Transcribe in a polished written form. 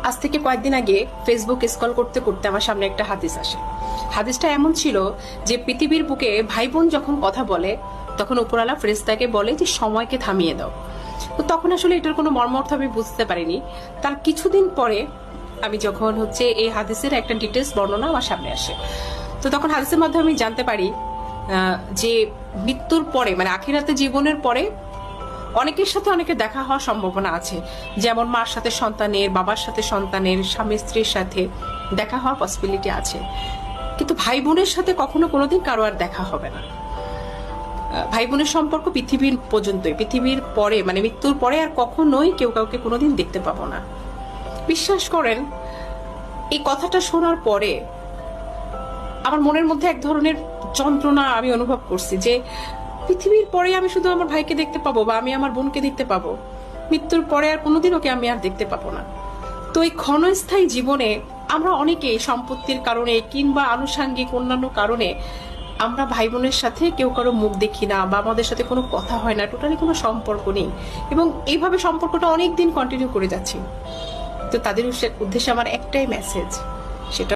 আজ থেকে কয়েকদিন আগে ফেসবুক স্ক্রল করতে করতে আমার সামনে একটা হাদিস আসে। হাদিসটা এমন ছিল যে পৃথিবীর বুকে ভাই বোন যখন কথা বলে তখন উপরওয়ালা ফেরেশতাকে বলে যে সময়কে থামিয়ে দাও। তো তখন আসলে এটার কোনো মর্মার্থ আমি বুঝতে পারিনি। তার কিছুদিন পরে আমি যখন এই হাদিসের একটা ডিটেলস বর্ণনা আমার সামনে আসে, তো তখন হাদিসের মাধ্যমে আমি জানতে পারি যে মৃত্যুর পরে মানে আখিরাতে জীবনের পরে অনেকের সাথে অনেকের দেখা হওয়ার সম্ভাবনা আছে। যেমন মার সাথে সন্তানের, বাবার সাথে সন্তানের, স্বামী স্ত্রীর সাথে দেখা হওয়ার পসিবিলিটি আছে, কিন্তু ভাই বোনের সাথে কখনো কোনোদিন কারো আর দেখা হবে না। ভাই বোনের সম্পর্ক পৃথিবীর পর্যন্তই, পৃথিবীর পরে মানে মৃত্যুর পরে আর কখনোই কেউ কাউকে কোনোদিন দেখতে পাবো না। বিশ্বাস করেন, এই কথাটা শোনার পরে আমার মনের মধ্যে এক ধরনের যন্ত্রণা আমি অনুভব করছি যে পৃথিবীর পরে আমি শুধু আমার ভাইকে দেখতে পাবো বা আমি আমার বোনকে দেখতে পাবো, মৃত্যুর পরে আর কোনোদিন ওকে আমি আর দেখতে পাবো না। তো এই ক্ষণস্থায়ী জীবনে আমরা অনেকেই সম্পত্তির কারণে কিংবা আনুষাঙ্গিক অন্যান্য কারণে আমরা ভাই বোনের সাথে কেউ কারো মুখ দেখি না বা আমাদের সাথে কোনো কথা হয় না, টোটালি কোনো সম্পর্ক নেই, এবং এইভাবে সম্পর্কটা অনেক দিন কন্টিনিউ করে যাচ্ছি। তো তাদের উদ্দেশ্যে আমার একটাই মেসেজ, সেটা